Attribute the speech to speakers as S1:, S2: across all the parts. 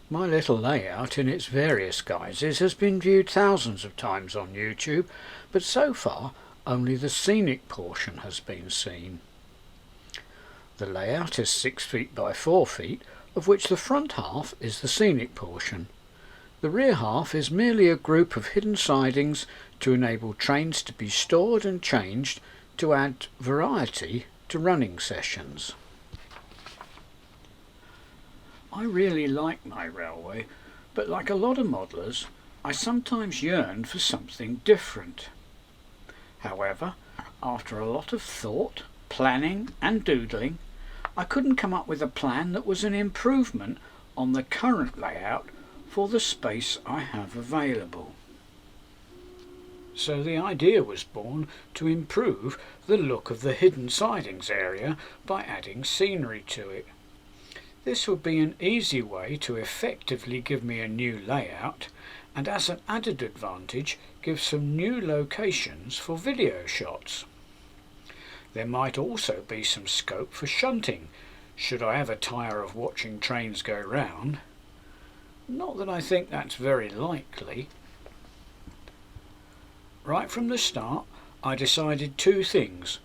S1: My little layout in its various guises has been viewed thousands of times on YouTube, but so far only the scenic portion has been seen. The layout is 6 feet by 4 feet, of which the front half is the scenic portion. The rear half is merely a group of hidden sidings to enable trains to be stored and changed to add variety to running sessions. I really like my railway, but like a lot of modellers, I sometimes yearn for something different. However, after a lot of thought, planning and doodling, I couldn't come up with a plan that was an improvement on the current layout for the space I have available. So the idea was born to improve the look of the hidden sidings area by adding scenery to it. This would be an easy way to effectively give me a new layout, and as an added advantage give some new locations for video shots. There might also be some scope for shunting, should I ever tire of watching trains go round. Not that I think that's very likely. Right from the start, I decided two things.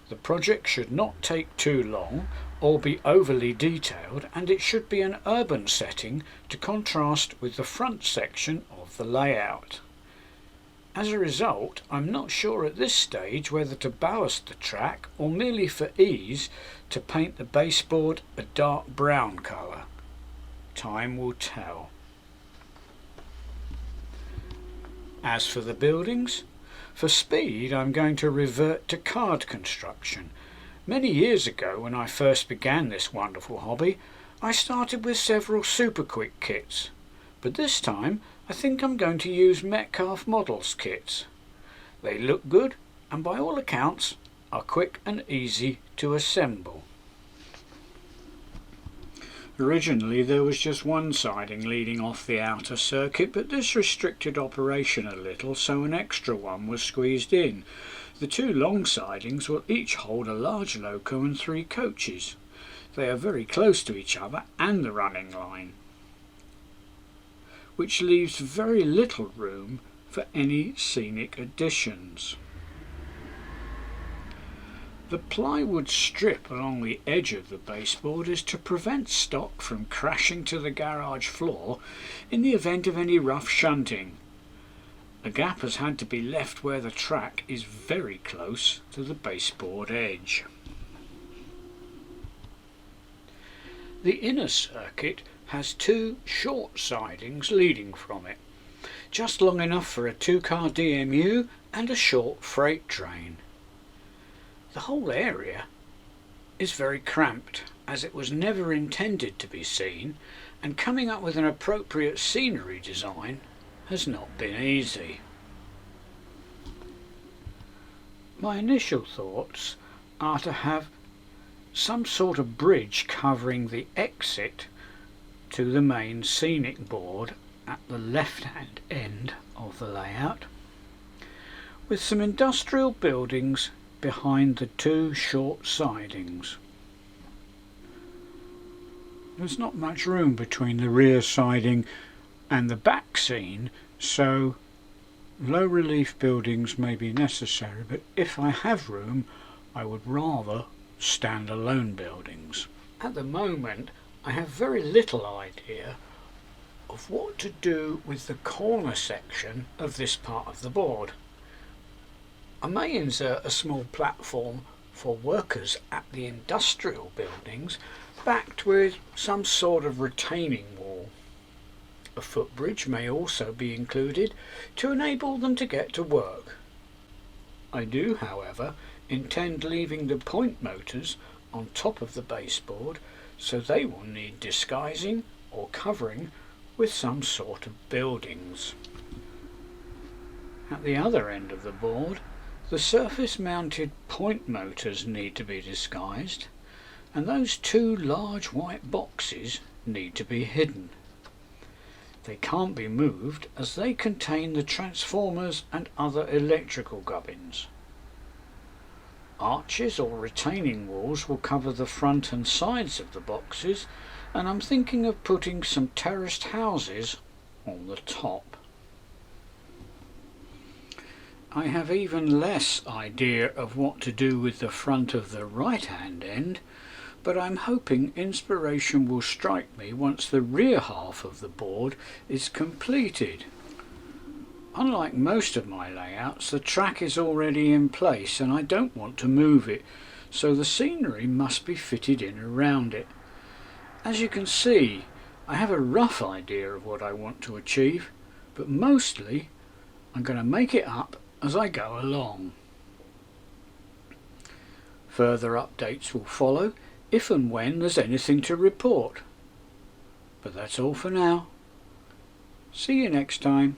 S1: The project should not take too long or be overly detailed, and it should be an urban setting to contrast with the front section of the layout. As a result, I'm not sure at this stage whether to ballast the track or merely for ease to paint the baseboard a dark brown colour. Time will tell. As for the buildings, for speed I'm going to revert to card construction. Many years ago, when I first began this wonderful hobby, I started with several super quick kits, but this time I think I'm going to use Metcalfe Models kits. They look good and by all accounts are quick and easy to assemble. Originally there was just one siding leading off the outer circuit, but this restricted operation a little, so an extra one was squeezed in. The two long sidings will each hold a large loco and 3 coaches. They are very close to each other and the running line, which leaves very little room for any scenic additions. The plywood strip along the edge of the baseboard is to prevent stock from crashing to the garage floor in the event of any rough shunting. A gap has had to be left where the track is very close to the baseboard edge. The inner circuit has 2 short sidings leading from it, just long enough for a 2-car DMU and a short freight train. The whole area is very cramped, as it was never intended to be seen, and coming up with an appropriate scenery design has not been easy. My initial thoughts are to have some sort of bridge covering the exit to the main scenic board at the left-hand end of the layout, with some industrial buildings behind the 2 short sidings. There's not much room between the rear siding and the back scene, so low relief buildings may be necessary, but if I have room I would rather standalone buildings. At the moment I have very little idea of what to do with the corner section of this part of the board. I may insert a small platform for workers at the industrial buildings, backed with some sort of retaining wall. A footbridge may also be included to enable them to get to work. I do, however, intend leaving the point motors on top of the baseboard, so they will need disguising or covering with some sort of buildings. At the other end of the board, the surface-mounted point motors need to be disguised, and those 2 large white boxes need to be hidden. They can't be moved as they contain the transformers and other electrical gubbins. Arches or retaining walls will cover the front and sides of the boxes, and I'm thinking of putting some terraced houses on the top. I have even less idea of what to do with the front of the right hand end, but I'm hoping inspiration will strike me once the rear half of the board is completed. Unlike most of my layouts, the track is already in place and I don't want to move it, so the scenery must be fitted in around it. As you can see, I have a rough idea of what I want to achieve, but mostly I'm going to make it up as I go along. Further updates will follow if and when there's anything to report. But that's all for now. See you next time.